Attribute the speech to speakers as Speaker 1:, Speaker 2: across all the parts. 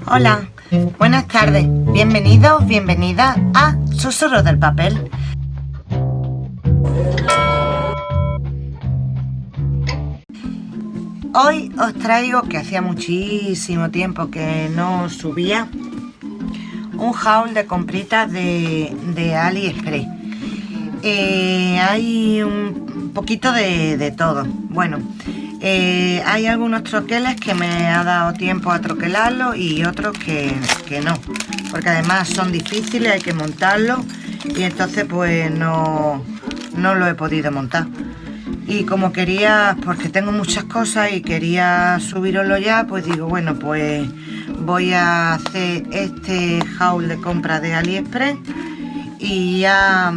Speaker 1: Hola, buenas tardes, bienvenidos, bienvenidas a Susurros del Papel. Hoy os traigo, que hacía muchísimo tiempo que no subía, un haul de compritas de AliExpress. Hay un poquito de todo. Bueno, hay algunos troqueles que me ha dado tiempo a troquelarlos y otros que no, porque además son difíciles, hay que montarlos y entonces pues no lo he podido montar. Y como quería, porque tengo muchas cosas y quería subiroslo ya, pues digo, bueno, pues voy a hacer este haul de compra de AliExpress y ya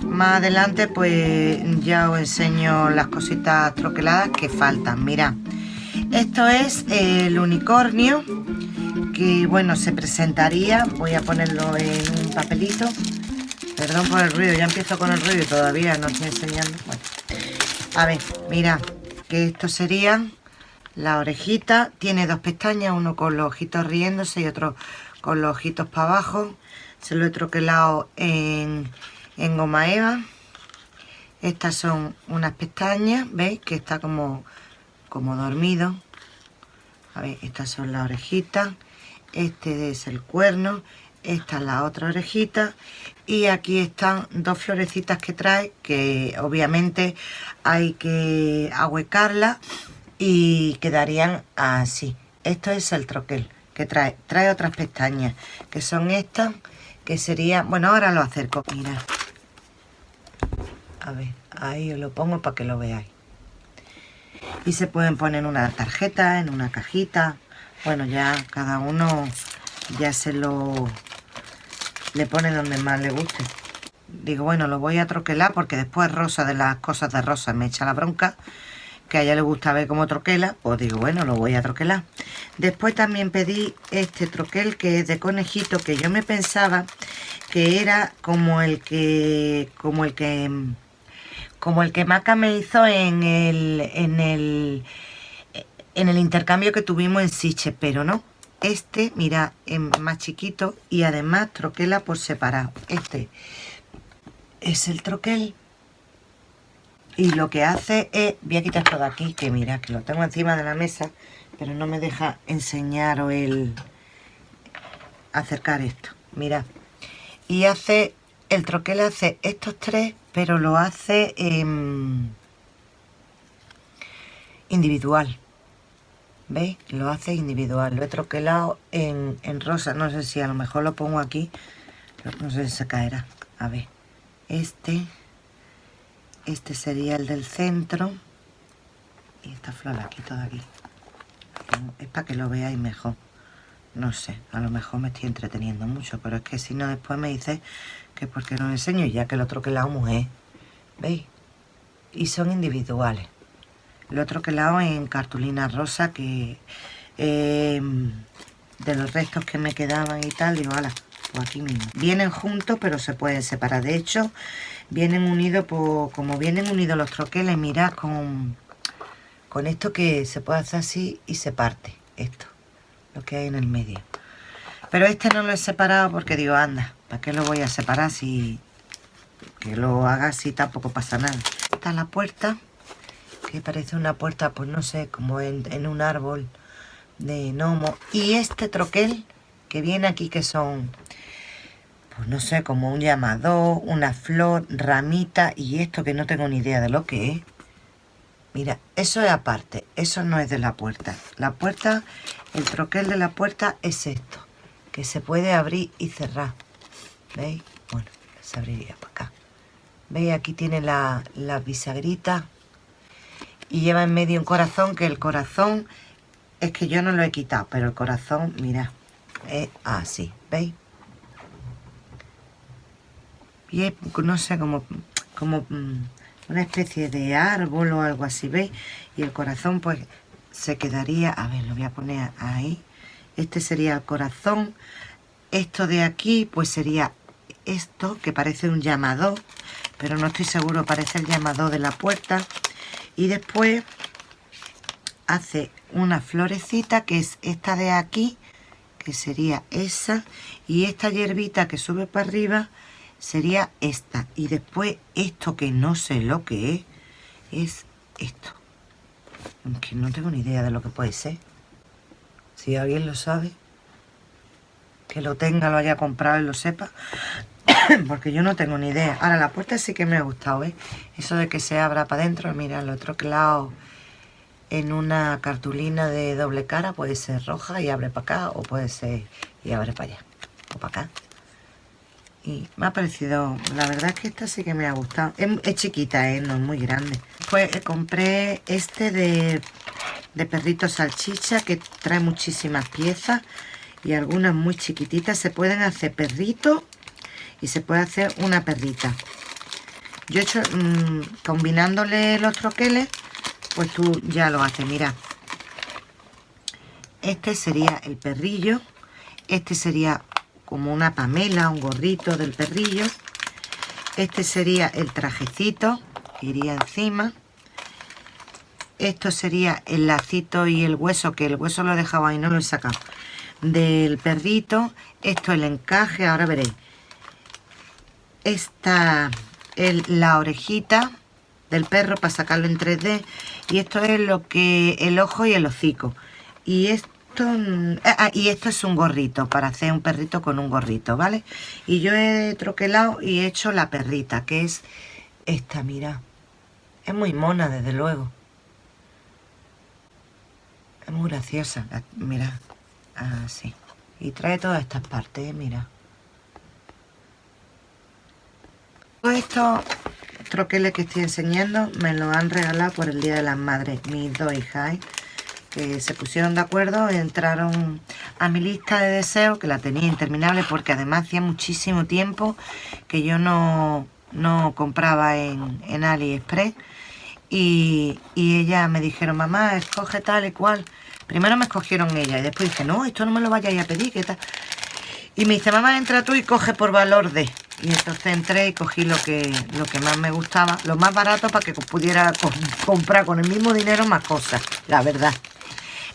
Speaker 1: más adelante pues ya os enseño las cositas troqueladas que faltan. Mirad, esto es el unicornio, que bueno, se presentaría, voy a ponerlo en un papelito. Perdón por el ruido, ya empiezo con el ruido y todavía no estoy enseñando. Bueno, a ver, mirad, que esto sería la orejita. Tiene dos pestañas, uno con los ojitos riéndose y otro con los ojitos para abajo. Se lo he troquelado en goma eva. Estas son unas pestañas, ¿veis? Que está como dormido. A ver, estas son las orejitas. Este es el cuerno. Esta es la otra orejita. Y aquí están dos florecitas que trae, que obviamente hay que ahuecarlas y quedarían así. Esto es el troquel que trae otras pestañas, que son estas, que sería, bueno, ahora lo acerco, mirad. A ver, ahí os lo pongo para que lo veáis. Y se pueden poner en una tarjeta, en una cajita. Bueno, ya cada uno ya le pone donde más le guste. Digo, bueno, lo voy a troquelar porque después Rosa, de las cosas de Rosa, me echa la bronca, que a ella le gusta ver cómo troquela. Pues digo, bueno, lo voy a troquelar. Después también pedí este troquel que es de conejito, que yo me pensaba que era como el que Maca me hizo en el intercambio que tuvimos en Siche, pero no. Este, mira, es más chiquito y además troquela por separado. Este es el troquel y lo que hace es, voy a quitar esto de aquí, que mira, que lo tengo encima de la mesa, pero no me deja enseñaros acercar esto. Mirad, y hace, el troquel hace estos tres, pero lo hace individual. ¿Veis? Lo hace individual. Lo he troquelado en rosa. No sé si a lo mejor lo pongo aquí. No sé si se caerá. A ver. Este sería el del centro. Y esta flor aquí, toda aquí. Es para que lo veáis mejor. No sé, a lo mejor me estoy entreteniendo mucho, pero es que si no después me dice que por qué no lo enseño, ya que lo troquelado mujer. ¿Veis? Y son individuales. Lo he troquelado en cartulina rosa, que de los restos que me quedaban y tal, digo, ala, pues aquí mismo. Vienen juntos, pero se pueden separar. De hecho, vienen unidos, como vienen unidos los troqueles, mirad, con esto que se puede hacer así y se parte esto, lo que hay en el medio. Pero este no lo he separado porque digo, anda, ¿para qué lo voy a separar si que lo haga así tampoco pasa nada? Esta es la puerta, que parece una puerta, pues no sé, como en un árbol de gnomo. Y este troquel que viene aquí, que son, pues no sé, como un llamador, una flor, ramita, y esto que no tengo ni idea de lo que es. Mira, eso es aparte, eso no es de la puerta. La puerta, el troquel de la puerta es esto, que se puede abrir y cerrar. ¿Veis? Bueno, se abriría para acá. ¿Veis? Aquí tiene la bisagrita. Y lleva en medio un corazón, que el corazón es que yo no lo he quitado, pero el corazón, mirad, es así, ¿veis? Y es, no sé, como una especie de árbol o algo así, ¿veis? Y el corazón pues se quedaría, a ver, lo voy a poner ahí. Este sería el corazón. Esto de aquí pues sería esto, que parece un llamador, pero no estoy seguro, parece el llamador de la puerta. Y después hace una florecita, que es esta de aquí, que sería esa, y esta hierbita que sube para arriba sería esta, y después esto que no sé lo que es esto, aunque no tengo ni idea de lo que puede ser. Si alguien lo sabe, que lo tenga, lo haya comprado y lo sepa, porque yo no tengo ni idea. Ahora la puerta sí que me ha gustado, ¿eh? Eso de que se abra para adentro, mira, lo he troquelado en una cartulina de doble cara, puede ser roja y abre para acá, o puede ser y abre para allá, o para acá. Y me ha parecido, la verdad es que esta sí que me ha gustado. Es chiquita, no es muy grande. Pues compré este de perrito salchicha, que trae muchísimas piezas y algunas muy chiquititas. Se pueden hacer perritos y se puede hacer una perrita. Yo he hecho, combinándole los troqueles, pues tú ya lo haces. Mira, este sería el perrillo, este sería como una pamela, un gorrito del perrillo, este sería el trajecito que iría encima, esto sería el lacito y el hueso, que el hueso lo he dejado ahí, no lo he sacado, del perrito. Esto el encaje, ahora veréis. Esta la orejita del perro para sacarlo en 3D, y esto es lo que el ojo y el hocico, y esto es un gorrito para hacer un perrito con un gorrito, ¿vale? Y yo he troquelado y he hecho la perrita, que es esta, mira, es muy mona desde luego, es muy graciosa, mira, así, y trae todas estas partes, mira. Todos estos troqueles que estoy enseñando me los han regalado por el Día de las Madres mis dos hijas, que se pusieron de acuerdo, entraron a mi lista de deseos, que la tenía interminable, porque además hacía muchísimo tiempo que yo no compraba en AliExpress, y ellas me dijeron, mamá, escoge tal y cual. Primero me escogieron ellas y después dije, no, esto no me lo vayáis a pedir, ¿qué tal? Y me dice, mamá, entra tú y coge por valor de. Y entonces entré y cogí lo que más me gustaba, lo más barato, para que pudiera comprar con el mismo dinero más cosas, la verdad.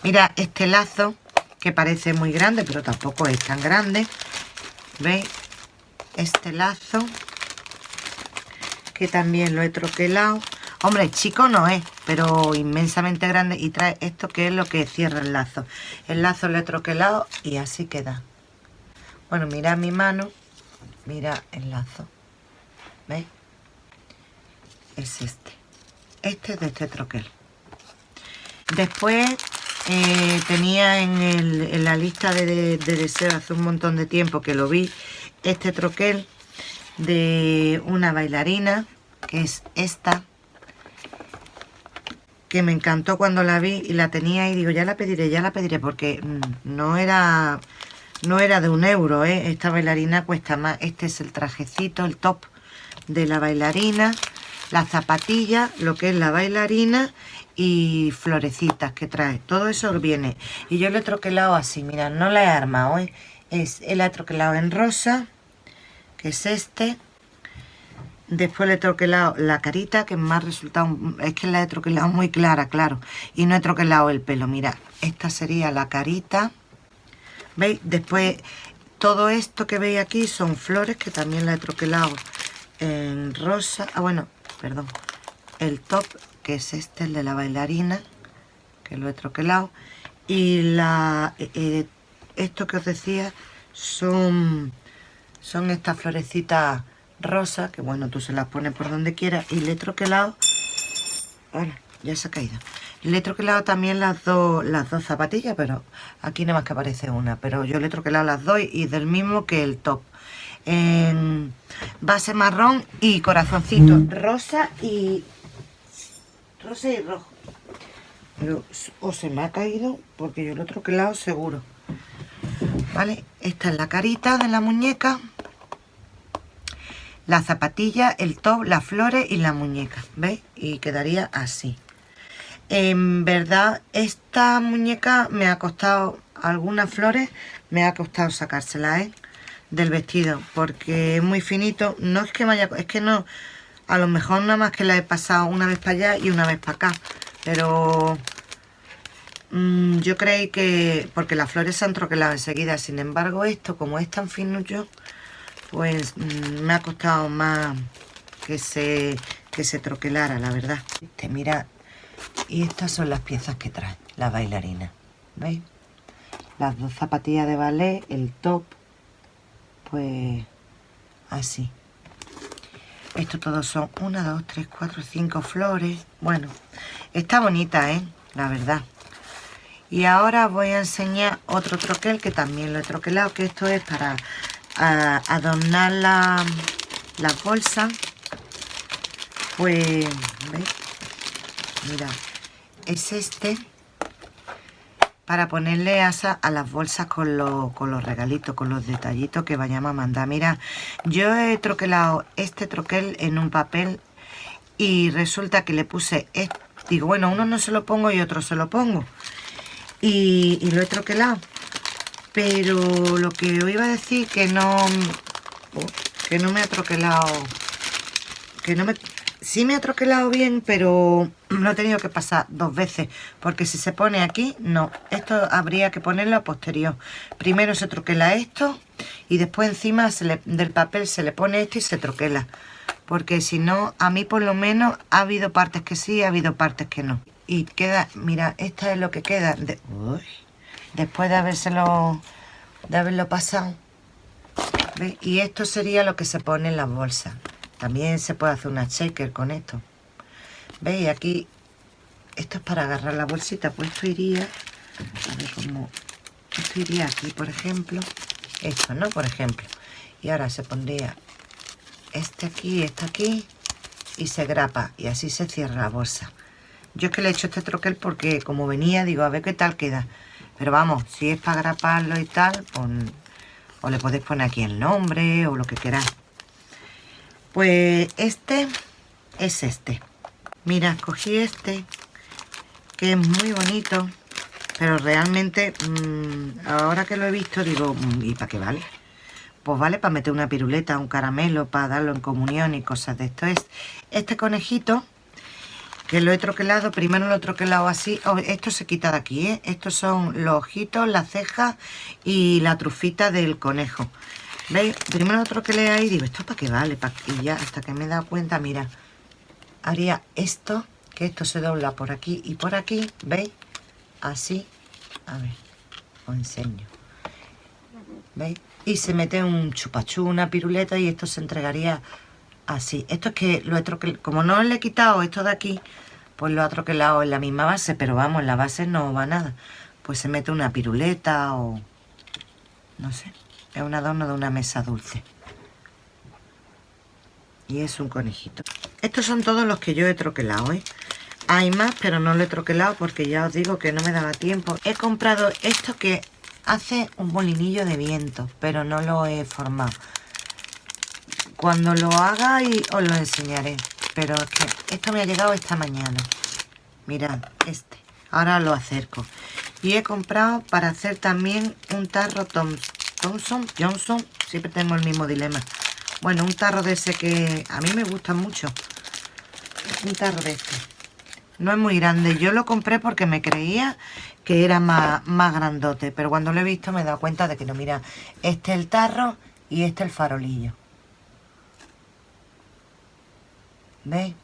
Speaker 1: Mira, este lazo, que parece muy grande, pero tampoco es tan grande. ¿Veis? Este lazo, que también lo he troquelado. Hombre, chico no es, pero inmensamente grande. Y trae esto, que es lo que cierra el lazo. El lazo lo he troquelado y así queda. Bueno, mira mi mano, mira el lazo, ¿veis? Es este. Este es de este troquel. Después tenía en la lista de deseos hace un montón de tiempo que lo vi, este troquel de una bailarina, que es esta, que me encantó cuando la vi y la tenía y digo, ya la pediré, porque no era de 1 euro, ¿eh? Esta bailarina cuesta más. Este es el trajecito, el top de la bailarina, la zapatilla, lo que es la bailarina y florecitas que trae. Todo eso viene. Y yo lo he troquelado así, mirad, no la he armado, ¿eh? La he troquelado en rosa, que es este. Después le he troquelado la carita, que me ha resultado, es que la he troquelado muy clara, claro. Y no he troquelado el pelo, mirad. Esta sería la carita. ¿Veis? Después, todo esto que veis aquí son flores, que también la he troquelado en rosa. Bueno, perdón. El top, que es este, el de la bailarina, que lo he troquelado. Y esto que os decía son estas florecitas rosas, que bueno, tú se las pones por donde quieras. Y le he troquelado... Bueno, ya se ha caído. Le he troquelado también las dos zapatillas, pero aquí nada más que aparece una. Pero yo le he troquelado las dos y del mismo que el top. En base marrón y corazoncito rosa y rojo. Pero o se me ha caído porque yo lo he troquelado seguro. ¿Vale? Esta es la carita de la muñeca, la zapatilla, el top, las flores y la muñeca. ¿Veis? Y quedaría así. En verdad, esta muñeca me ha costado, algunas flores me ha costado sacárselas, del vestido, porque es muy finito. No es que me haya, es que no, a lo mejor nada más que la he pasado una vez para allá y una vez para acá, pero yo creí que... porque las flores se han troquelado enseguida. Sin embargo, esto, como es tan finucho, pues me ha costado más que se troquelara, la verdad. Mira, y estas son las piezas que trae la bailarina. ¿Veis? Las dos zapatillas de ballet, el top, pues así. Esto todos son 1, 2, 3, 4, 5 flores. Bueno, está bonita, la verdad. Y ahora voy a enseñar otro troquel que también lo he troquelado, que esto es para adornar las bolsas. Pues, ¿veis? Mira, es este para ponerle asa a las bolsas con los regalitos, con los detallitos que vayamos a mandar. Mira, yo he troquelado este troquel en un papel y resulta que le puse, digo, bueno, uno no se lo pongo y otro se lo pongo. Y lo he troquelado. Pero lo que os iba a decir que no me ha troquelado, sí me ha troquelado bien, pero lo he tenido que pasar 2 veces, porque si se pone aquí, no, esto habría que ponerlo a posterior. Primero se troquela esto y después encima del papel se le pone esto y se troquela, porque si no, a mí por lo menos ha habido partes que sí, ha habido partes que no. Y queda, mira, esta es lo que queda después de haberlo pasado. ¿Veis? Y esto sería lo que se pone en las bolsas. También se puede hacer una shaker con esto. ¿Veis? Aquí, esto es para agarrar la bolsita. Pues esto iría, a ver cómo, esto iría aquí, por ejemplo. Esto, ¿no? Por ejemplo. Y ahora se pondría este aquí, y se grapa. Y así se cierra la bolsa. Yo es que le he hecho este troquel porque como venía, digo, a ver qué tal queda. Pero vamos, si es para graparlo y tal, pues, o le podéis poner aquí el nombre o lo que queráis. Pues este es este. Mira, cogí este, que es muy bonito, pero realmente, ahora que lo he visto, digo, ¿y para qué vale? Pues vale para meter una piruleta, un caramelo, para darlo en comunión y cosas de esto. Es este conejito, que lo he troquelado, primero lo he troquelado así. Esto se quita de aquí, Estos son los ojitos, las cejas y la trufita del conejo. ¿Veis? Primero lo troquelé ahí y digo, ¿esto para qué vale? Y ya hasta que me he dado cuenta, mira, haría esto, que esto se dobla por aquí y por aquí, ¿veis? Así, a ver, os enseño. ¿Veis? Y se mete un chupachú, una piruleta, y esto se entregaría así. Esto es que lo he troquelado, como no le he quitado esto de aquí, pues lo ha troquelado en la misma base, pero vamos, en la base no va nada. Pues se mete una piruleta o no sé, es un adorno de una mesa dulce. Y es un conejito. Estos son todos los que yo he troquelado, Hay más, pero no lo he troquelado porque ya os digo que no me daba tiempo. He comprado esto que hace un molinillo de viento, pero no lo he formado. Cuando lo haga os lo enseñaré. Pero es que esto me ha llegado esta mañana. Mirad, este. Ahora lo acerco. Y he comprado para hacer también un tarro Johnson. Siempre tengo el mismo dilema. Bueno, un tarro de ese que a mí me gusta mucho. Un tarro de este. No es muy grande. Yo lo compré porque me creía que era más grandote. Pero cuando lo he visto me he dado cuenta de que no. Mira, este es el tarro y este el farolillo. ¿Veis?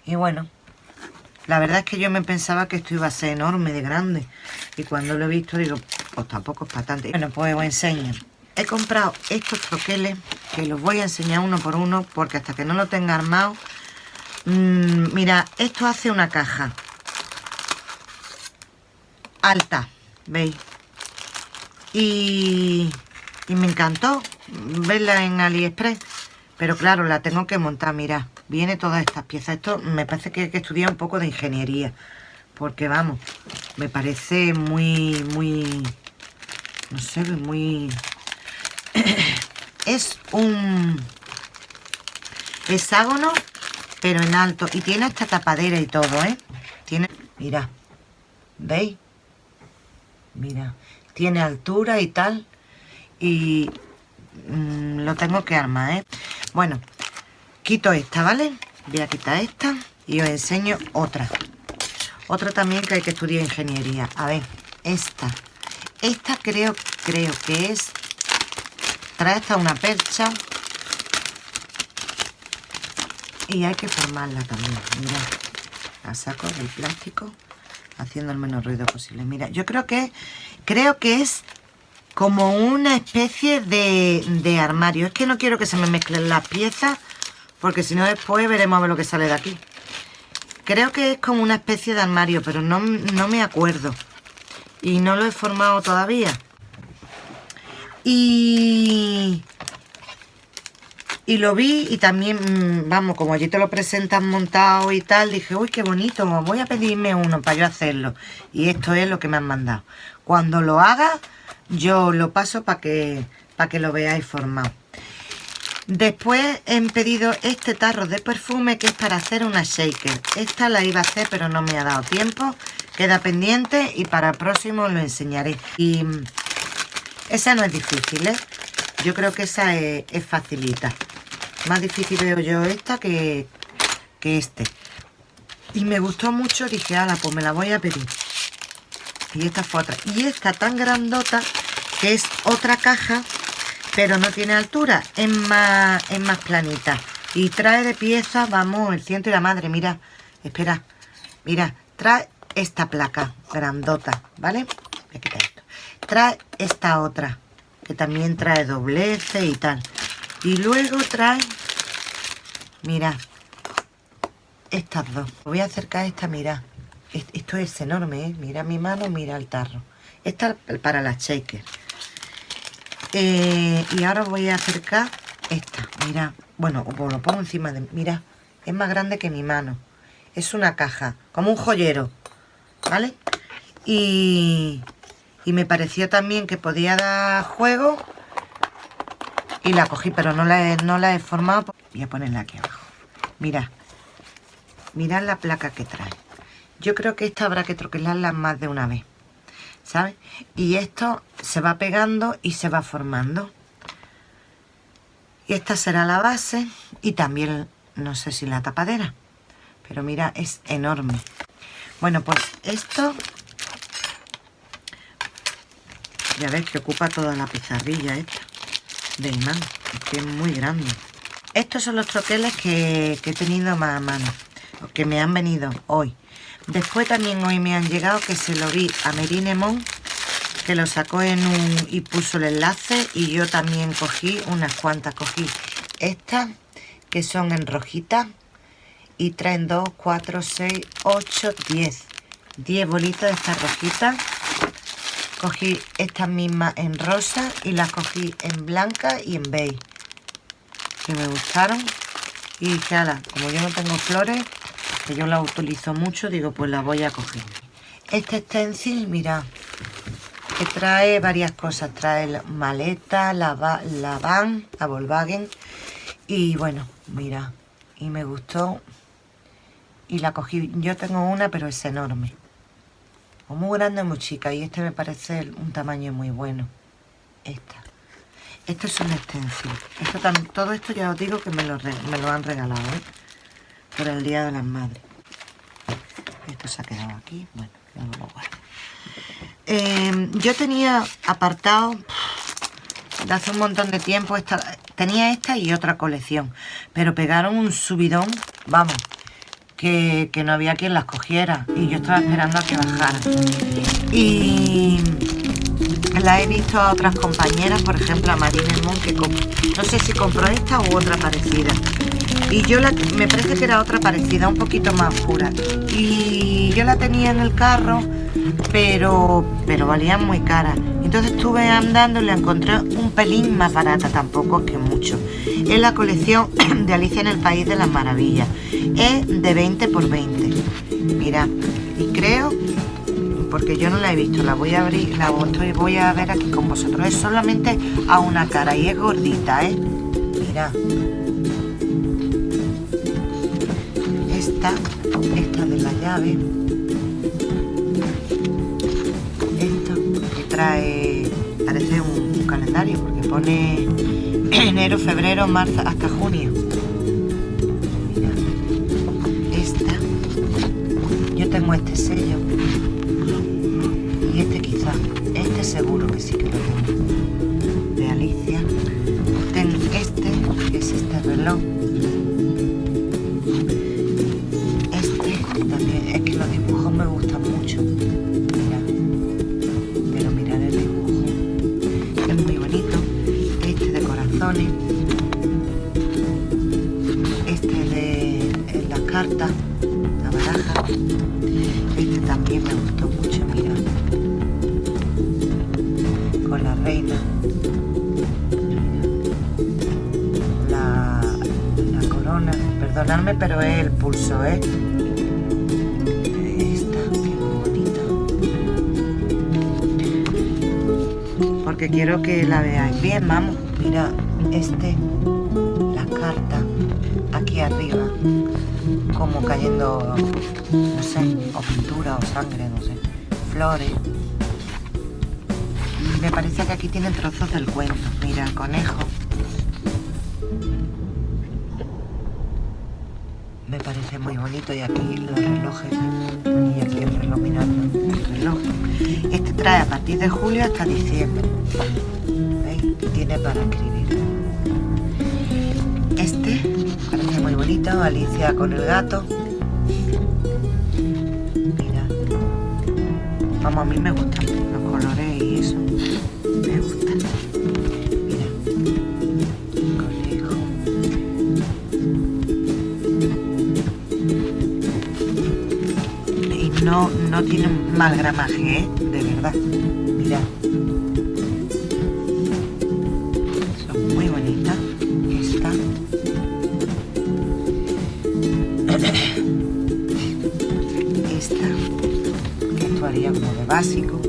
Speaker 1: Y bueno, la verdad es que yo me pensaba que esto iba a ser enorme, de grande. Y cuando lo he visto digo, pues tampoco es para tanto. Bueno, pues os enseño. He comprado estos troqueles, que los voy a enseñar uno por uno, porque hasta que no lo tenga armado... mira, esto hace una caja alta, ¿veis? Y me encantó verla en AliExpress. Pero claro, la tengo que montar, mirad. Viene todas estas piezas. Esto me parece que hay que estudiar un poco de ingeniería. Porque vamos, me parece muy... No sé, muy... Es un hexágono, pero en alto. Y tiene esta tapadera y todo, Tiene... Mirad. ¿Veis? Mira. Tiene altura y tal. Y... lo tengo que armar, Bueno, quito esta, ¿vale? Voy a quitar esta y os enseño otra. Otra también que hay que estudiar ingeniería. A ver, esta creo que es, trae hasta una percha y hay que formarla también. Mira, la saco del plástico haciendo el menos ruido posible. Mira, yo creo que es como una especie de armario. Es que no quiero que se me mezclen las piezas, porque si no después veremos a ver lo que sale de aquí. Creo que es como una especie de armario, pero no me acuerdo. Y no lo he formado todavía. Y lo vi y también, vamos, como allí te lo presentan montado y tal, dije, uy, qué bonito, voy a pedirme uno para yo hacerlo. Y esto es lo que me han mandado. Cuando lo haga, yo lo paso para que lo veáis formado. Después he pedido este tarro de perfume que es para hacer una shaker. Esta la iba a hacer pero no me ha dado tiempo. Queda pendiente y para el próximo lo enseñaré. Y esa no es difícil, ¿eh? Yo creo que esa es facilita. Más difícil veo yo esta que este. Y me gustó mucho, dije, ala, pues me la voy a pedir. Y esta fue otra. Y esta tan grandota que es otra caja, pero no tiene altura, es más planita. Y trae de pieza, vamos, el ciento y la madre. Mira, espera, mira, trae esta placa grandota, ¿vale? Voy a quitar esto. Trae esta otra, que también trae doblez y tal. Y luego trae, mira, estas dos. Voy a acercar esta, mira. Esto es enorme, ¿eh? Mira mi mano, mira el tarro. Esta es para la shaker. Y ahora voy a acercar esta, mira, bueno, lo pongo encima de, mira, es más grande que mi mano, es una caja, como un joyero, ¿vale? Y me pareció también que podía dar juego y la cogí, pero no la he formado. Voy a ponerla aquí abajo, mirad la placa que trae. Yo creo que esta habrá que troquelarla más de una vez, ¿sabes? Y esto se va pegando y se va formando. Y esta será la base y también, no sé si la tapadera, pero mira, es enorme. Bueno, pues esto, ya ves que ocupa toda la pizarrilla esta de imán, es que es muy grande. Estos son los troqueles que he tenido más a mano, que me han venido hoy. Después también hoy me han llegado, que se lo vi a Merinemont, que lo sacó y puso el enlace, y yo también cogí unas cuantas. Cogí estas, que son en rojita, y traen 2, 4, 6, 8, 10 bolitas de estas rojitas. Cogí estas mismas en rosa y las cogí en blanca y en beige, que me gustaron. Y dije, ala, como yo no tengo flores, que yo la utilizo mucho, digo, pues la voy a coger. Este stencil, mira, que trae varias cosas. Trae la maleta, la van, la Volkswagen. Y bueno, mira, y me gustó. Y la cogí. Yo tengo una, pero es enorme. O muy grande o muy chica. Y este me parece un tamaño muy bueno. Esto es un stencil. Todo esto ya os digo que me lo han regalado, ¿eh? Por el Día de las Madres. Esto se ha quedado aquí. Bueno, ya no lo guardo. Yo tenía apartado de hace un montón de tiempo tenía esta y otra colección, pero pegaron un subidón, vamos, que no había quien las cogiera y yo estaba esperando a que bajaran. Y la he visto a otras compañeras, por ejemplo a Merinemont, que no sé si compró esta u otra parecida. Y yo me parece que era otra parecida, un poquito más oscura. Y yo la tenía en el carro, pero valían muy caras. Entonces estuve andando y la encontré un pelín más barata, tampoco es que mucho. Es la colección de Alicia en el País de las Maravillas. Es de 20 por 20. Mira, y creo, porque yo no la he visto, la voy a abrir, voy a ver aquí con vosotros. Es solamente a una cara y es gordita, ¿eh? Mira. Esta de la llave, esto que trae, parece un calendario porque pone enero, febrero, marzo hasta junio. Mira, esta, yo tengo este sello. Y este quizás. Este seguro que sí que lo tengo. De Alicia. Tengo este, que es este reloj. Este también. Es que los dibujos me gustan mucho. Mirad. Pero mirad el dibujo. Es muy bonito. Este de corazones. Este de las cartas. La baraja. Este también me gustó mucho, mirad. Con la reina. La corona. Perdonadme, pero es el pulso, ¿eh? Esta, que muy bonita. Porque quiero que la veáis bien, vamos. Mira, las cartas aquí arriba, como cayendo, no sé, o pintura o sangre, no sé, flores. Me parece que aquí tienen trozos del cuento. Mira, el conejo. Me parece muy bonito. Y aquí los relojes. Y aquí el reloj, mirando el reloj. Este trae a partir de julio hasta diciembre. ¿Veis? Y tiene para escribir. Este parece muy bonito. Alicia con el gato. Mira. Vamos, a mí me gustan los colores y eso. Me gusta. Mira. Conejo. Y no tiene mal gramaje, ¿eh? De verdad. Mira. Son muy bonitas. Esta. Esta. Que esto haría como de básico.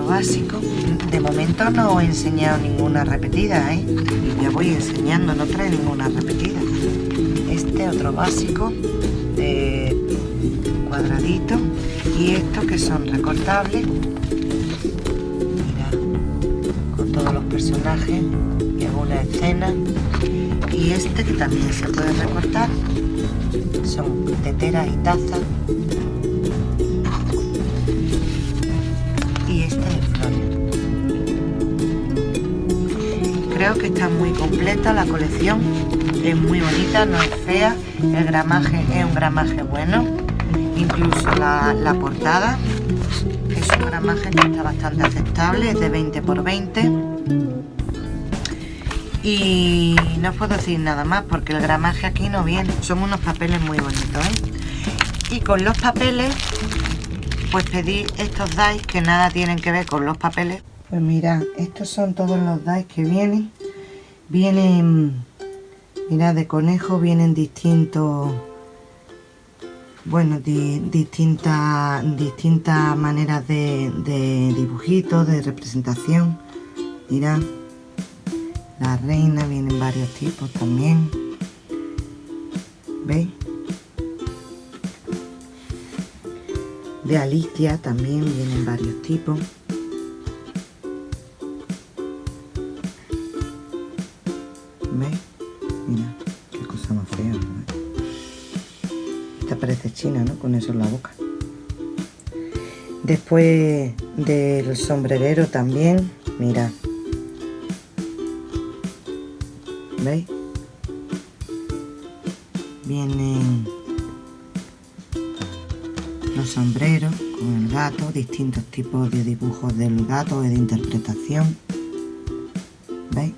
Speaker 1: Básico. De momento no he enseñado ninguna repetida, ¿eh? Y ya voy enseñando, no trae ninguna repetida. Este otro básico de cuadradito y estos que son recortables. Mira, con todos los personajes y alguna escena. Y este que también se puede recortar. Son teteras y tazas. Creo que está muy completa la colección, es muy bonita, no es fea, el gramaje es un gramaje bueno, incluso la portada es un gramaje que está bastante aceptable, es de 20 por 20 y no os puedo decir nada más porque el gramaje aquí no viene, son unos papeles muy bonitos, ¿eh? Y con los papeles pues pedí estos dies que nada tienen que ver con los papeles. Pues mirad, estos son todos los dies que vienen. Vienen, mirad, de conejo vienen distintos, bueno, distintas maneras de dibujitos, de representación. Mirad, la reina vienen varios tipos también. ¿Veis? De Alicia también vienen varios tipos. ¿Veis? Mira, qué cosa más fea, ¿no? Esta parece china, ¿no? Con eso en la boca. Después del sombrerero también, mira. ¿Veis? Vienen los sombreros con el gato, distintos tipos de dibujos del gato y de interpretación. ¿Veis?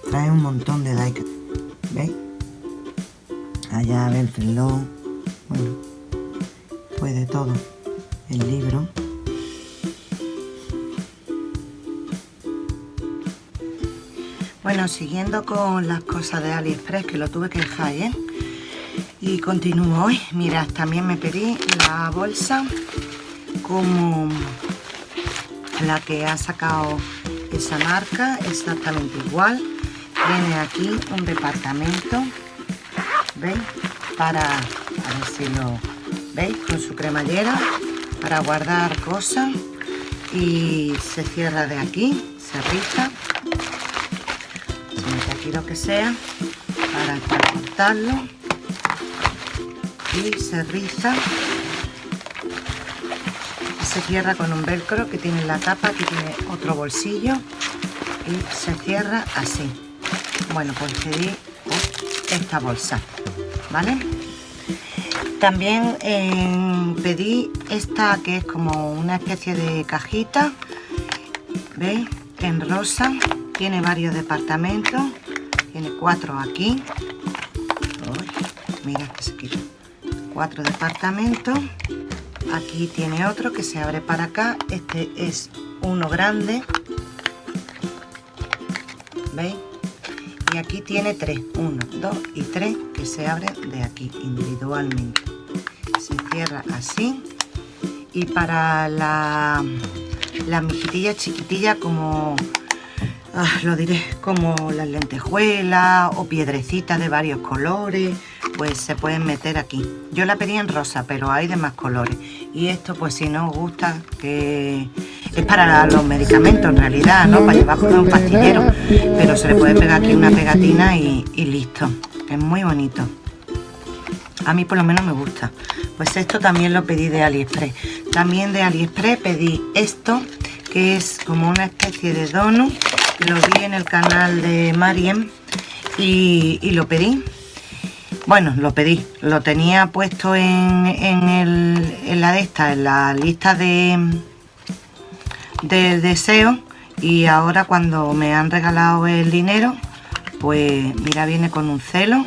Speaker 1: Trae un montón de dies. ¿Veis? Allá ve el reloj. Bueno, pues de todo. El libro. Bueno, siguiendo con las cosas de AliExpress, que lo tuve que dejar ayer. Y continúo hoy. Mirad, también me pedí la bolsa como la que ha sacado esa marca, exactamente igual. Tiene aquí un departamento, ¿veis? Para, a ver si lo veis, con su cremallera para guardar cosas, y se cierra de aquí, se riza, se mete aquí lo que sea para cortarlo y se riza. Se cierra con un velcro que tiene en la tapa. Aquí tiene otro bolsillo y se cierra así. Bueno, pues pedí esta bolsa, ¿vale? También pedí esta, que es como una especie de cajita, ¿veis? En rosa. Tiene varios departamentos, tiene 4 aquí. Uy, mira que se quita. 4 departamentos. Aquí tiene otro que se abre para acá. Este es uno grande, ¿veis? Y aquí tiene 3, 1, 2 y 3 que se abren de aquí individualmente. Se cierra así. Y para la mejitilla chiquitilla, como lo diré, como las lentejuelas o piedrecitas de varios colores, pues se pueden meter aquí. Yo la pedí en rosa, pero hay de más colores. Y esto, pues si no os gusta, que es para los medicamentos en realidad, ¿no? Para llevar por un pastillero, pero se le puede pegar aquí una pegatina y listo. Es muy bonito. A mí por lo menos me gusta. Pues esto también lo pedí de AliExpress. También de AliExpress pedí esto, que es como una especie de donut. Lo vi en el canal de Mariem y lo pedí. Bueno, lo pedí, lo tenía puesto en la lista de deseos, y ahora cuando me han regalado el dinero, pues mira, viene con un celo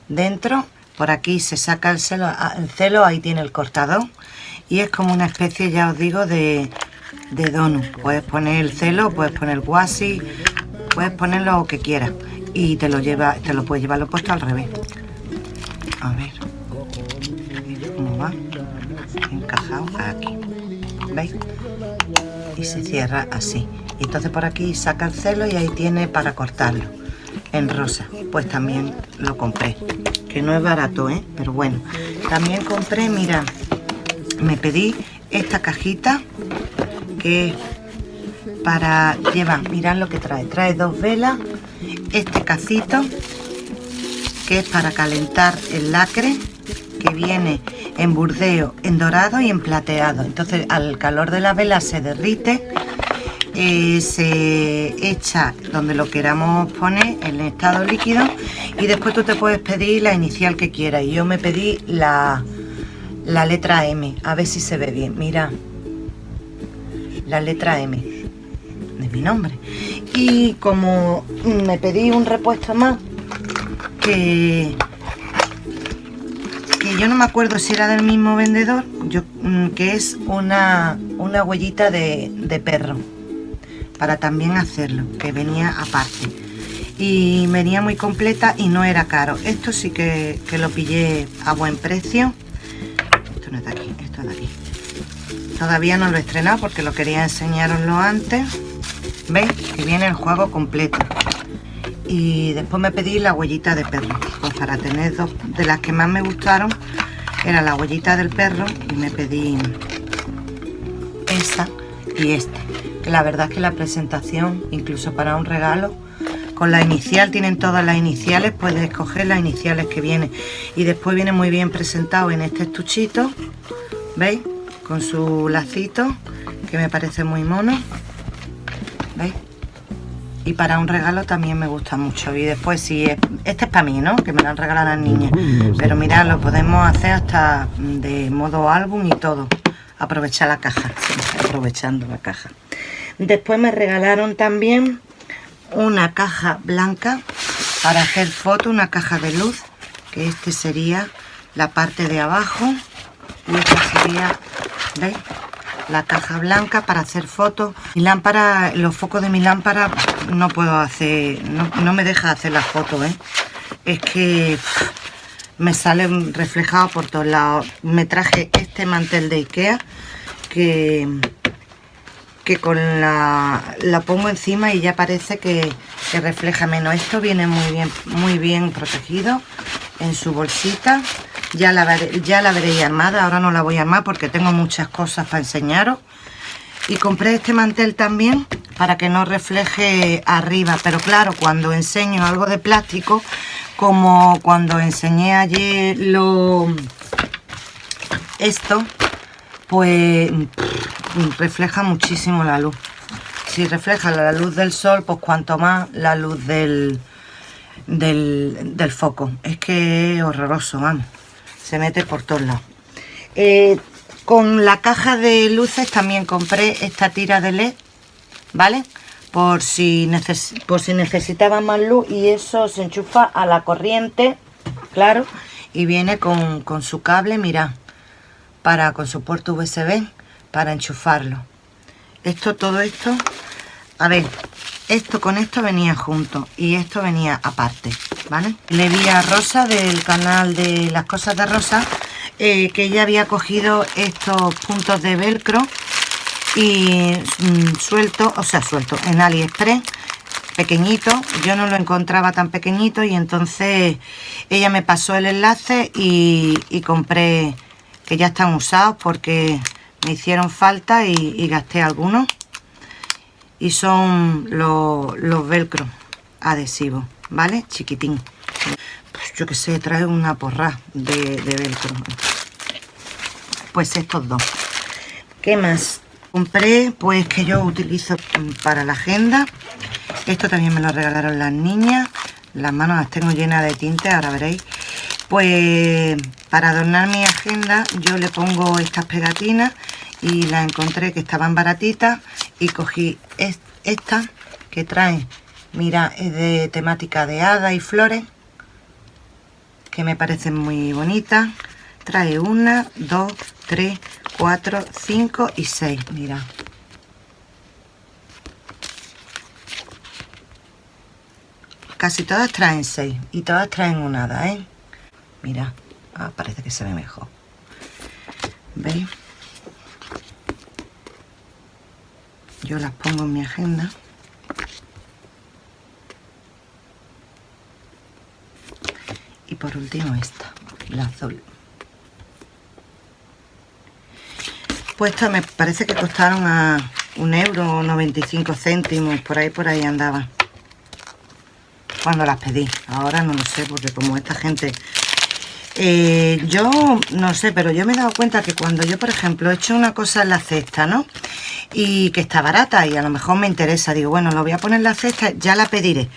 Speaker 1: dentro. Por aquí se saca el celo, ahí tiene el cortador, y es como una especie, ya os digo, de donut. Puedes poner el celo, puedes poner el washi, puedes poner lo que quieras, y te lo puedes llevar lo puesto al revés. A ver cómo va, encajado aquí, ¿veis? Y se cierra así. Y entonces por aquí saca el celo y ahí tiene para cortarlo en rosa. Pues también lo compré, que no es barato, pero bueno. También compré, mira, me pedí esta cajita que es para llevar, mirad lo que trae 2 velas, este cacito que es para calentar el lacre, que viene en burdeo, en dorado y en plateado. Entonces al calor de la vela se derrite, se echa donde lo queramos poner en estado líquido, y después tú te puedes pedir la inicial que quieras. Y yo me pedí la letra M, a ver si se ve bien. Mira, la letra M de mi nombre. Y como me pedí un repuesto más, que yo no me acuerdo si era del mismo vendedor, que es una huellita de perro, para también hacerlo, que venía aparte y venía muy completa y no era caro. Esto sí que lo pillé a buen precio. Esto no es de aquí, esto es de aquí. Todavía no lo he estrenado porque lo quería enseñaroslo antes. ¿Veis? Que viene el juego completo. Y después me pedí la huellita de perro, pues para tener 2 de las que más me gustaron. Era la huellita del perro, y me pedí esa y esta, que la verdad es que la presentación, incluso para un regalo, con la inicial, tienen todas las iniciales, puedes escoger las iniciales que vienen, y después viene muy bien presentado en este estuchito, ¿veis? Con su lacito, que me parece muy mono, ¿veis? Y para un regalo también me gusta mucho. Y después, si este es para mí, ¿no? Que me lo han regalado las niñas. Pero mirad, lo podemos hacer hasta de modo álbum y todo. Aprovechar la caja, siempre aprovechando la caja. Después me regalaron también una caja blanca para hacer fotos, una caja de luz, que este sería la parte de abajo, y esta sería, ¿veis? La caja blanca para hacer fotos. Mi lámpara, los focos de mi lámpara no puedo hacer, no me deja hacer las fotos, es que me salen reflejados por todos lados. Me traje este mantel de Ikea, que que con la pongo encima y ya parece que refleja menos. Esto viene muy bien protegido en su bolsita. Ya la veréis armada. Ahora no la voy a armar porque tengo muchas cosas para enseñaros. Y compré este mantel también para que no refleje arriba, pero claro, cuando enseño algo de plástico, como cuando enseñé ayer esto, pues refleja muchísimo la luz. Si refleja la luz del sol, pues cuanto más la luz del foco. Es que es horroroso, vamos, se mete por todos lados. Con la caja de luces también compré esta tira de LED, ¿vale? Por si necesitaba más luz, y eso se enchufa a la corriente, claro, y viene con su cable, mirad, con su puerto USB para enchufarlo. Todo esto, a ver, esto con esto venía junto y esto venía aparte, ¿vale? Le vi a Rosa del canal de Las Cosas de Rosa que ella había cogido estos puntos de velcro y suelto en AliExpress, pequeñito. Yo no lo encontraba tan pequeñito y entonces ella me pasó el enlace y compré, que ya están usados porque me hicieron falta y gasté algunos. Y son los velcro adhesivos, ¿vale? Chiquitín. Pues yo que sé, trae una porra de velcro. Pues estos dos. ¿Qué más? Compré, pues que yo utilizo para la agenda. Esto también me lo regalaron las niñas. Las manos las tengo llenas de tinte, ahora veréis. Pues para adornar mi agenda yo le pongo estas pegatinas y las encontré que estaban baratitas y cogí esta que trae, mira, es de temática de hadas y flores, que me parecen muy bonitas. Trae 1, 2, 3, 4, 5 y 6, mira. Casi todas traen 6 y todas traen un hada, ¿eh? Mira, parece que se ve mejor. ¿Veis? Yo las pongo en mi agenda. Y por último esta, la azul. Pues esta me parece que costaron a 1,95 €, por ahí andaban. Cuando las pedí, ahora no lo sé, porque como esta gente... yo no sé, pero yo me he dado cuenta que cuando yo, por ejemplo, he hecho una cosa en la cesta, ¿no? Y que está barata y a lo mejor me interesa, digo, bueno, lo voy a poner en la cesta, ya la pediré.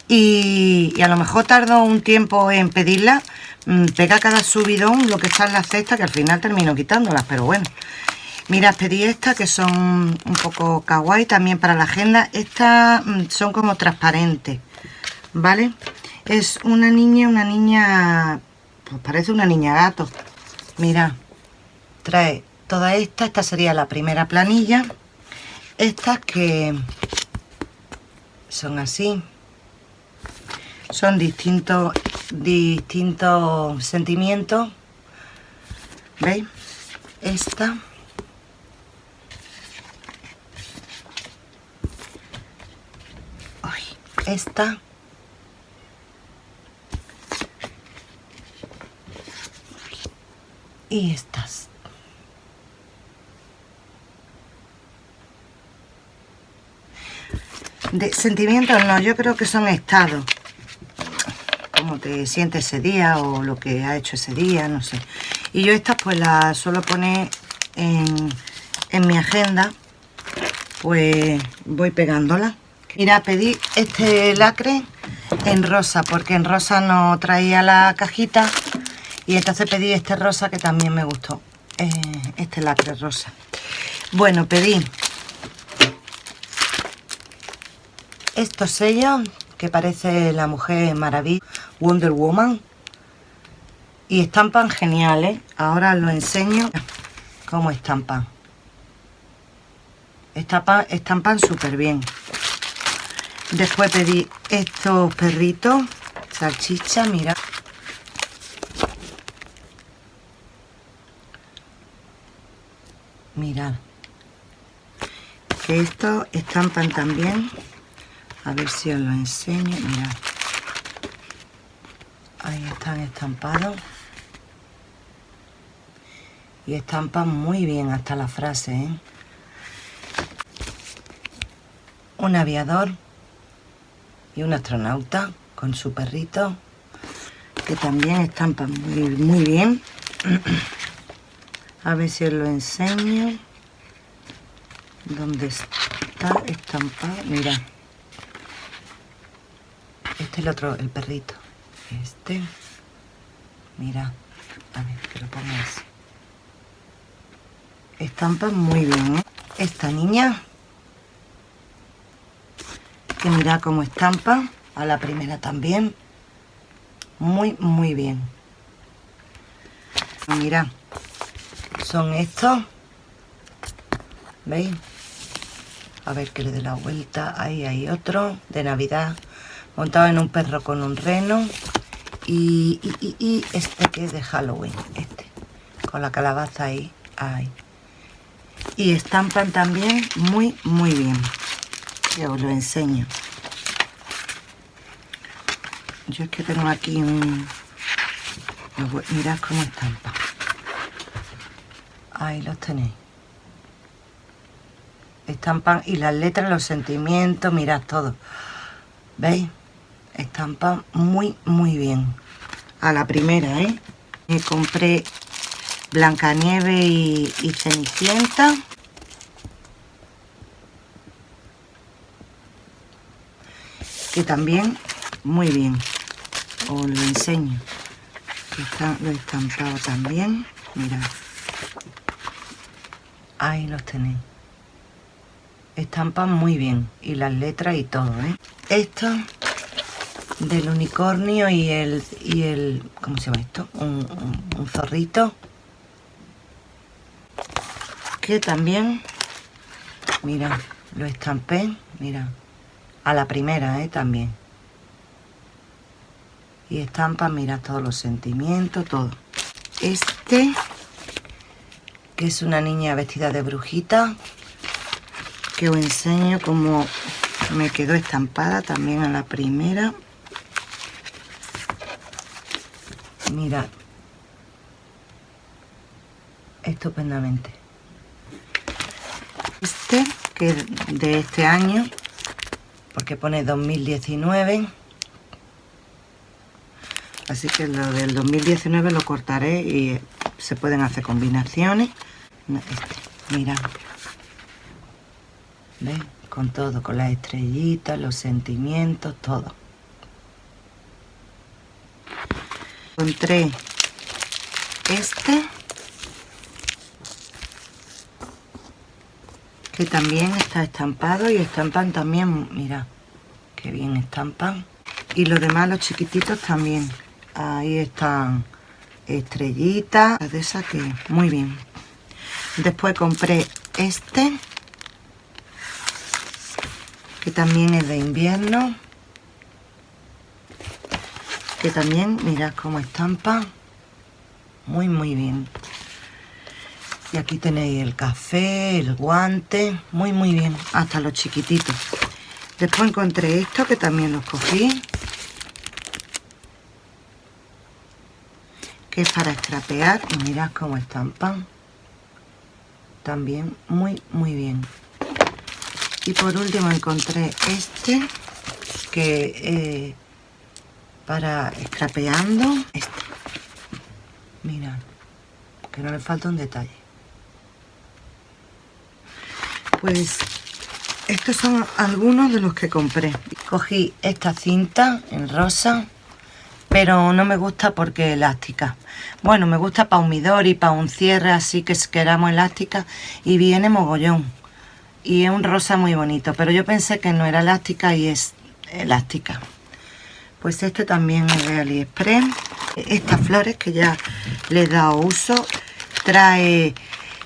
Speaker 1: Y a lo mejor tardo un tiempo en pedirla, pega cada subidón lo que está en la cesta, que al final termino quitándolas, pero bueno. Mirad, pedí estas que son un poco kawaii también para la agenda. Estas son como transparentes, ¿vale? Es una niña, pues parece una niña gato. Mirad, trae toda esta sería la primera planilla. Estas que son así, son distintos sentimientos, ¿veis? Esta, esta, y estas. De sentimientos no, yo creo que son estados, como te sientes ese día o lo que ha hecho ese día, no sé. Y yo estas pues las suelo poner en mi agenda, pues voy pegándolas. Mira, pedí este lacre en rosa, porque en rosa no traía la cajita, y entonces pedí este rosa que también me gustó, este lacre rosa. Bueno, pedí estos sellos que parece la Mujer Maravilla, Wonder Woman, y estampan geniales. Ahora os lo enseño cómo estampan. Estampan súper bien. Después pedí estos perritos, salchicha, mira. Mirad. que estos estampan también. A ver si os lo enseño. Mirad, ahí están estampados y estampan muy bien hasta la frase, ¿eh? Un aviador y un astronauta con su perrito, que también estampan muy bien. A ver si os lo enseño. ¿Dónde está estampado? Mirad, este es el otro, el perrito. Este, mirad, a ver que lo ponga así. Estampan muy bien, ¿eh? Esta niña, que mirad cómo estampa, a la primera también, muy bien. Mirad, son estos, ¿veis? A ver que le dé la vuelta. Ahí hay otro de Navidad, montado en un perro con un reno. Y este que es de Halloween, este, con la calabaza ahí. Y estampan también muy bien. Ya os lo enseño. Yo es que tengo aquí un... Mirad cómo estampa. Ahí los tenéis. Estampan, y las letras, los sentimientos, mirad todo. ¿Veis? Estampan muy bien. A la primera, ¿eh? Me compré Blancanieves y Cenicienta. Que también muy bien. Os lo enseño. Lo he estampado también. Mirad. Ahí los tenéis. Estampan muy bien. Y las letras y todo, ¿eh? Esto del unicornio y el ¿cómo se llama esto? Un zorrito. Que también, mira, lo estampé, mira, a la primera, también. Y estampan, mira, todos los sentimientos, todo. Este, que es una niña vestida de brujita, que os enseño cómo me quedó estampada también a la primera. Mirad, estupendamente. Este, que es de este año, porque pone 2019, así que lo del 2019 lo cortaré y se pueden hacer combinaciones. Este, mirad, ¿veis? Con todo, con las estrellitas, los sentimientos, todo. Encontré este, que también está estampado, y estampan también, mira, qué bien estampan. Y los demás, los chiquititos también. Ahí están estrellitas, de esas que muy bien. Después compré este, que también es de invierno, que también, mirad cómo estampa, muy bien. Y aquí tenéis el café, el guante, muy bien, hasta los chiquititos. Después encontré esto, que también los cogí, que es para estrapear, y mirad cómo estampan, también muy bien. Y por último encontré este, que para escrapeando, este, mirad, que no le falta un detalle. Pues estos son algunos de los que compré. Cogí esta cinta en rosa, pero no me gusta porque es elástica. Bueno, me gusta para un midori, para un cierre así que queramos elástica, y viene mogollón. Y es un rosa muy bonito, pero yo pensé que no era elástica y es elástica. Pues este también es de AliExpress. Estas flores que ya le he dado uso, trae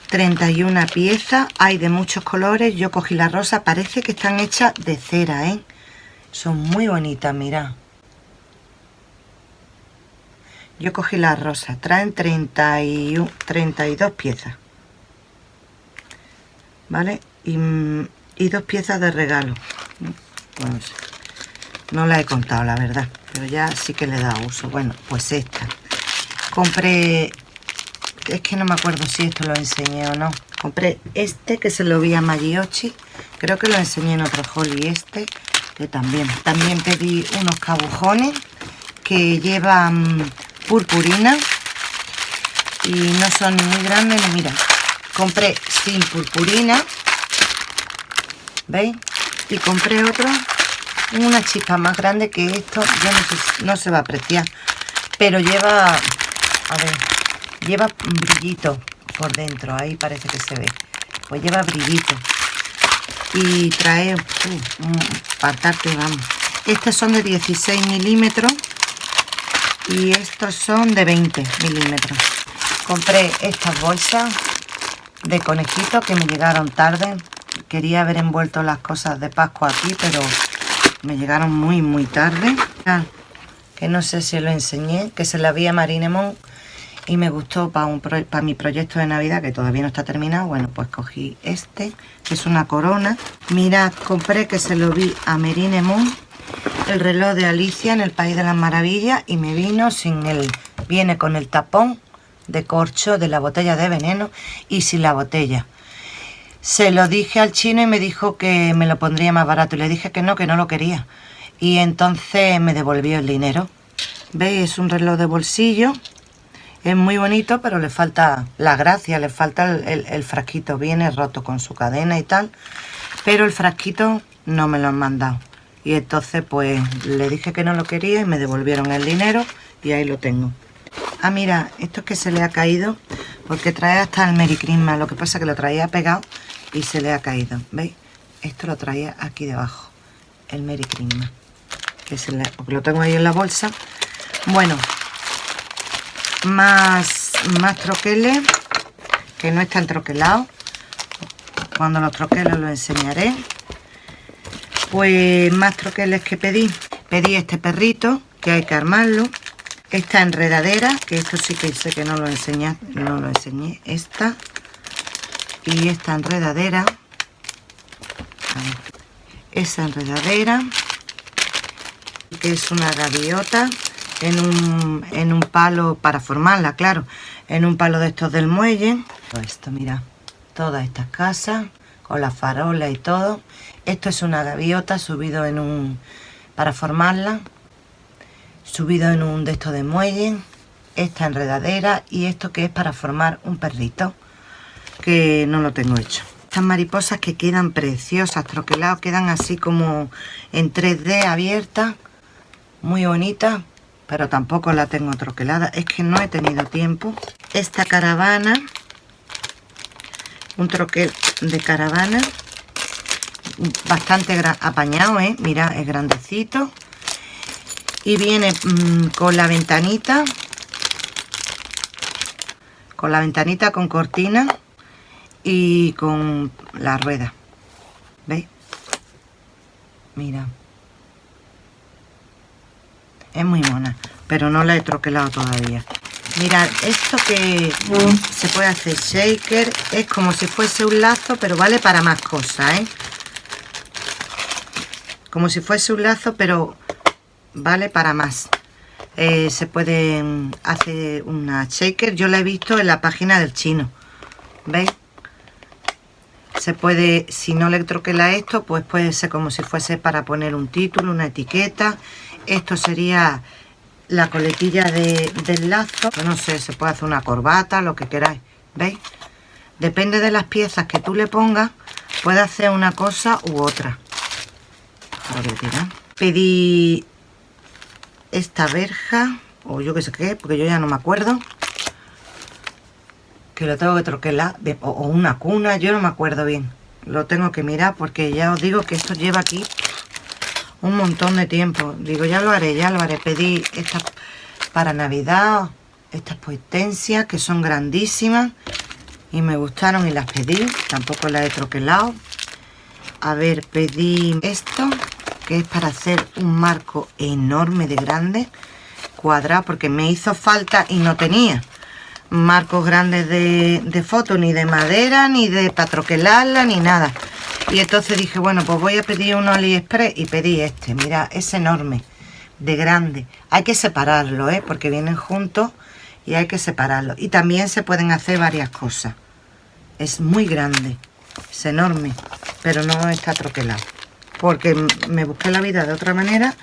Speaker 1: 31 piezas, hay de muchos colores. Yo cogí la rosa, parece que están hechas de cera, son muy bonitas, mirad. Yo cogí la rosa, traen 32 piezas, ¿vale? Y y 2 piezas de regalo. Bueno, no la he contado, la verdad, pero ya sí que le he dado uso. Bueno, pues esta. Compré, es que no me acuerdo si esto lo enseñé o no. Compré este que se lo vi a Magiochi. Creo que lo enseñé en otro haul, y este que también. También pedí unos cabujones que llevan purpurina y no son ni muy grandes ni, mira, compré sin purpurina, ¿veis? Y compré otro, una chispa más grande que esto. Yo no sé, no se va a apreciar, pero lleva, a ver, lleva brillito por dentro, ahí parece que se ve, pues lleva brillito y trae partarte, vamos. Estos son de 16 milímetros y estos son de 20 milímetros. Compré estas bolsas de conejitos que me llegaron tarde. Quería haber envuelto las cosas de Pascua aquí, pero me llegaron muy tarde. Que no sé si lo enseñé, que se la vi a Marinemont y me gustó para mi proyecto de Navidad, que todavía no está terminado. Bueno, pues cogí este, que es una corona. Mirad, compré, que se lo vi a Marinemont, el reloj de Alicia en el País de las Maravillas, y me vino sin el... Viene con el tapón de corcho de la botella de veneno y sin la botella. Se lo dije al chino y me dijo que me lo pondría más barato, y le dije que no lo quería. Y entonces me devolvió el dinero. ¿Veis? Es un reloj de bolsillo. Es muy bonito, pero le falta la gracia, le falta el frasquito. Viene roto con su cadena y tal, pero el frasquito no me lo han mandado. Y entonces pues le dije que no lo quería y me devolvieron el dinero y ahí lo tengo. Ah, mira, esto es que se le ha caído porque trae hasta el Merry Christmas. Lo que pasa es que lo traía pegado y se le ha caído. ¿Veis? Esto lo traía aquí debajo, el Merry Christmas, que porque lo tengo ahí en la bolsa. Bueno, más troqueles que no están troquelados. Cuando los troquelos lo enseñaré. Pues más troqueles que pedí este perrito, que hay que armarlo. Esta enredadera, que esto sí que sé que no lo enseñé, esta y esta enredadera. Esa enredadera, que es una gaviota en un palo para formarla, claro, en un palo de estos del muelle. Esto, mira, todas estas casas con la farola y todo. Esto es una gaviota subido para formarla, subido en un de estos de muelle. Esta enredadera y esto que es para formar un perrito, que no lo tengo hecho. Estas mariposas que quedan preciosas, troquelados, quedan así como en 3D abiertas, muy bonitas, pero tampoco la tengo troquelada, es que no he tenido tiempo. Esta caravana, un troquel de caravana, bastante apañado, mira, es grandecito. Y viene con la ventanita con cortina y con la rueda. ¿Veis? Mira, es muy mona, pero no la he troquelado todavía. Mirad, esto que se puede hacer shaker, es como si fuese un lazo, pero vale para más cosas, como si fuese un lazo, pero vale para más. Se puede hacer una shaker, yo la he visto en la página del chino. ¿Veis? Se puede, si no le troquela esto, pues puede ser como si fuese para poner un título, una etiqueta. Esto sería la coletilla del lazo. No sé, se puede hacer una corbata, lo que queráis. ¿Veis? Depende de las piezas que tú le pongas, puede hacer una cosa u otra. Lo voy a tirar. Pedí esta verja, o yo qué sé qué, porque yo ya no me acuerdo, que lo tengo que troquelar, o una cuna, yo no me acuerdo bien, lo tengo que mirar, porque ya os digo que esto lleva aquí un montón de tiempo. Digo, ya lo haré. Pedí estas para Navidad, estas potencias que son grandísimas y me gustaron y las pedí, tampoco las he troquelado. A ver, pedí esto, que es para hacer un marco enorme de grande, cuadrado, porque me hizo falta y no tenía marcos grandes de foto, ni de madera, ni de para troquelarla, ni nada. Y entonces dije, bueno, pues voy a pedir uno AliExpress y pedí este. Mira, es enorme, de grande. Hay que separarlo, porque vienen juntos y hay que separarlo. Y también se pueden hacer varias cosas. Es muy grande, es enorme, pero no está troquelado. Porque me busqué la vida de otra manera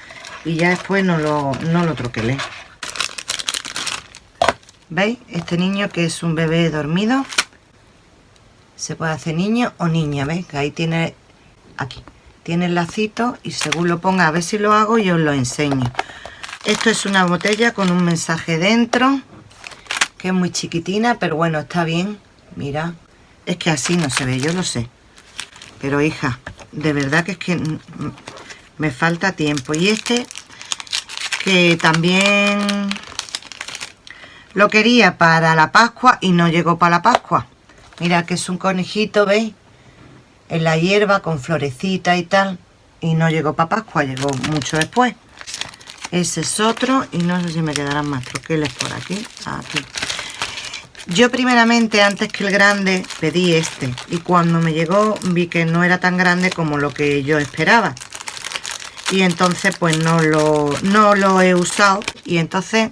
Speaker 1: y ya después no lo troquelé. ¿Veis? Este niño que es un bebé dormido. Se puede hacer niño o niña, ¿veis? Que ahí tiene, aquí, tiene el lacito y según lo ponga, a ver si lo hago y os lo enseño. Esto es una botella con un mensaje dentro, que es muy chiquitina, pero bueno, está bien. Mira, es que así no se ve, yo lo sé. Pero hija, de verdad que es que me falta tiempo. Y este, que también lo quería para la Pascua y no llegó para la Pascua. Mira que es un conejito, ¿veis? En la hierba con florecita y tal. Y no llegó para Pascua, llegó mucho después. Ese es otro. Y no sé si me quedarán más troqueles por aquí. Aquí. Yo primeramente, antes que el grande, pedí este. Y cuando me llegó vi que no era tan grande como lo que yo esperaba. Y entonces pues no lo he usado. Y entonces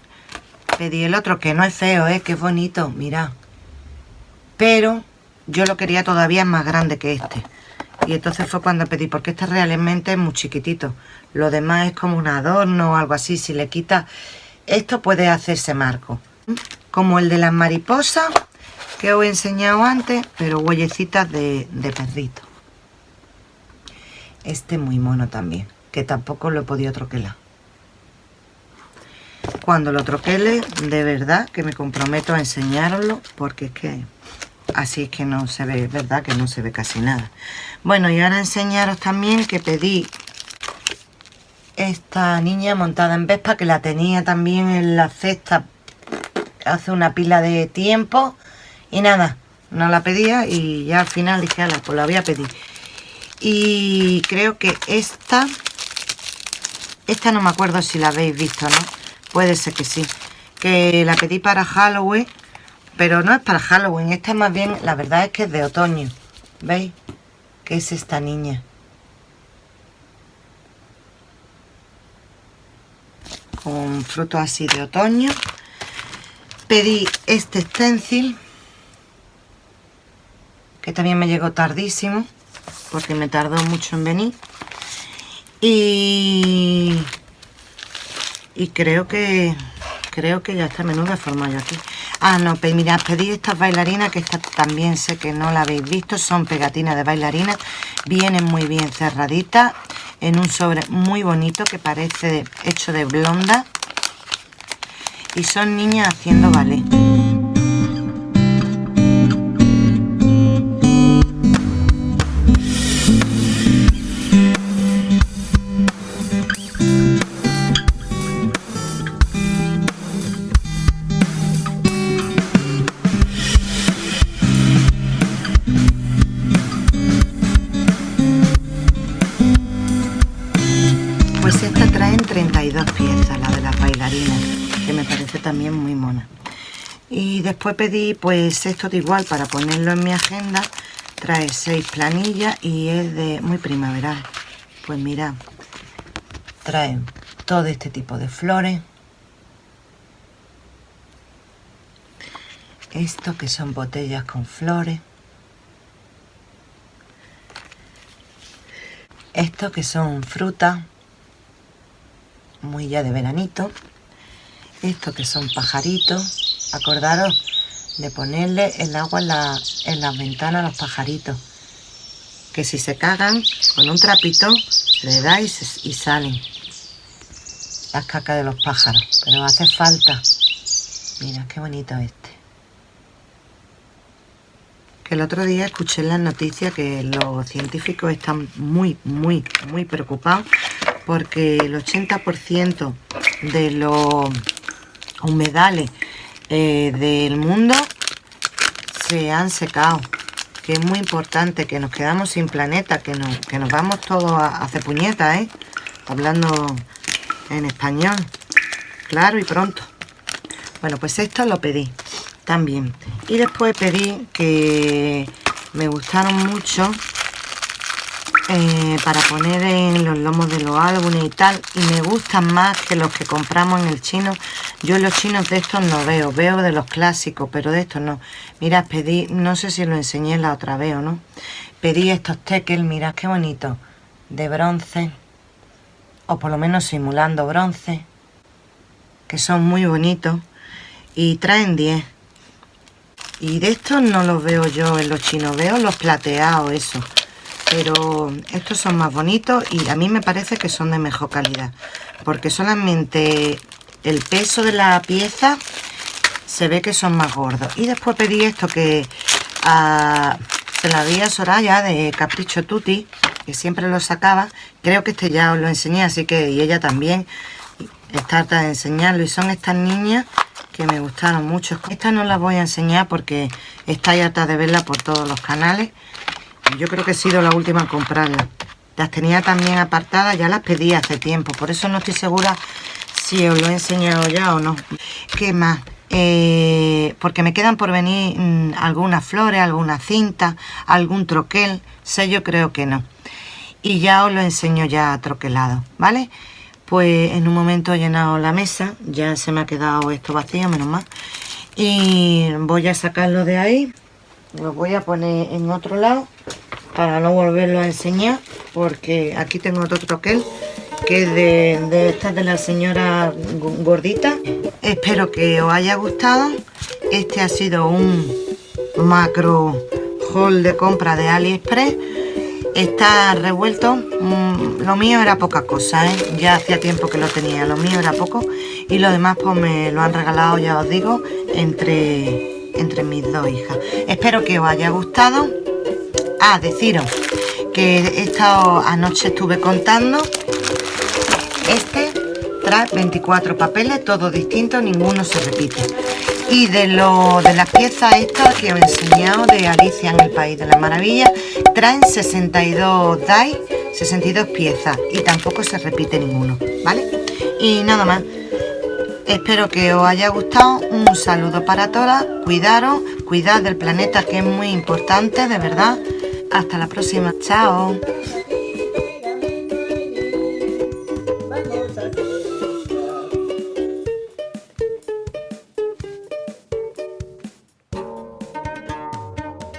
Speaker 1: pedí el otro, que no es feo, que es bonito, mirad. Pero yo lo quería todavía más grande que este. Y entonces fue cuando pedí, porque este realmente es muy chiquitito. Lo demás es como un adorno o algo así. Si le quitas esto puede hacerse marco. Como el de las mariposas que os he enseñado antes, pero huellecitas de perrito. Este muy mono también, que tampoco lo he podido troquelar. Cuando lo troquele, de verdad que me comprometo a enseñaroslo, porque es que así es que no se ve, verdad que no se ve casi nada. Bueno, y ahora enseñaros también que pedí esta niña montada en Vespa, que la tenía también en la cesta hace una pila de tiempo y nada, no la pedía y ya al final dije, ala, pues la voy a pedir. Y creo que esta no me acuerdo si la habéis visto, ¿no? Puede ser que sí, que la pedí para Halloween, pero no es para Halloween, esta más bien, la verdad es que es de otoño. ¿Veis? Que es esta niña. Con frutos así de otoño. Pedí este stencil, que también me llegó tardísimo, porque me tardó mucho en venir. Y creo que ya está. Menuda forma yo aquí. Ah, no, mirad, pedí estas bailarinas, que estas también sé que no la habéis visto. Son pegatinas de bailarina. Vienen muy bien cerraditas, en un sobre muy bonito que parece hecho de blonda. Y son niñas haciendo ballet. Pues esta traen 32 piezas, la de las bailarinas, que me parece también muy mona. Y después pedí pues esto de igual para ponerlo en mi agenda. Trae 6 planillas y es de muy primaveral. Pues mirad, trae todo este tipo de flores. Esto que son botellas con flores. Esto que son frutas, muy ya de veranito. Esto que son pajaritos. Acordaros de ponerle el agua en las ventanas a los pajaritos, que si se cagan, con un trapito le dais y salen las cacas de los pájaros. Pero hace falta. Mira qué bonito este. Que el otro día escuché en las noticias que los científicos están muy preocupados, porque el 80% de los humedales del mundo se han secado. Que es muy importante, que nos quedamos sin planeta, que nos vamos todos a hacer puñetas, hablando en español, claro y pronto. Bueno, pues esto lo pedí también. Y después pedí, que me gustaron mucho, para poner en los lomos de los álbumes y tal, y me gustan más que los que compramos en el chino. Yo en los chinos de estos no veo de los clásicos, pero de estos no. Mirad, pedí, no sé si lo enseñé la otra vez o no, pedí estos tekel, mirad qué bonito, de bronce, o por lo menos simulando bronce, que son muy bonitos, y traen 10. Y de estos no los veo yo en los chinos, veo los plateados, eso. Pero estos son más bonitos y a mí me parece que son de mejor calidad, porque solamente el peso de la pieza se ve que son más gordos. Y después pedí esto que se la vi a Soraya de Capricho Tutti, que siempre lo sacaba. Creo que este ya os lo enseñé, así que, y ella también, está harta de enseñarlo. Y son estas niñas que me gustaron mucho. Estas no las voy a enseñar porque estáis harta de verlas por todos los canales. Yo creo que he sido la última en comprarlas. Las tenía también apartadas, ya las pedí hace tiempo. Por eso no estoy segura si os lo he enseñado ya o no. ¿Qué más? Porque me quedan por venir algunas flores, algunas cintas, algún troquel. Yo creo que no. Y ya os lo enseño ya troquelado, ¿vale? Pues en un momento he llenado la mesa. Ya se me ha quedado esto vacío, menos mal. Y voy a sacarlo de ahí. Lo voy a poner en otro lado para no volverlo a enseñar, porque aquí tengo otro troquel que es de estas de la señora gordita. Espero que os haya gustado. Este ha sido un macro haul de compra de AliExpress. Está revuelto. Lo mío era poca cosa, ¿eh? Ya hacía tiempo que lo tenía, lo mío era poco, y lo demás pues me lo han regalado, ya os digo, entre mis dos hijas. Espero que os haya gustado. Deciros que anoche estuve contando. Este trae 24 papeles, todos distintos, ninguno se repite. Y de las piezas estas que os he enseñado de Alicia en el País de las Maravillas, traen 62 die, 62 piezas, y tampoco se repite ninguno, ¿vale? Y nada más. Espero que os haya gustado. Un saludo para todas. Cuidaros, cuidad del planeta, que es muy importante, de verdad. Hasta la próxima. Chao.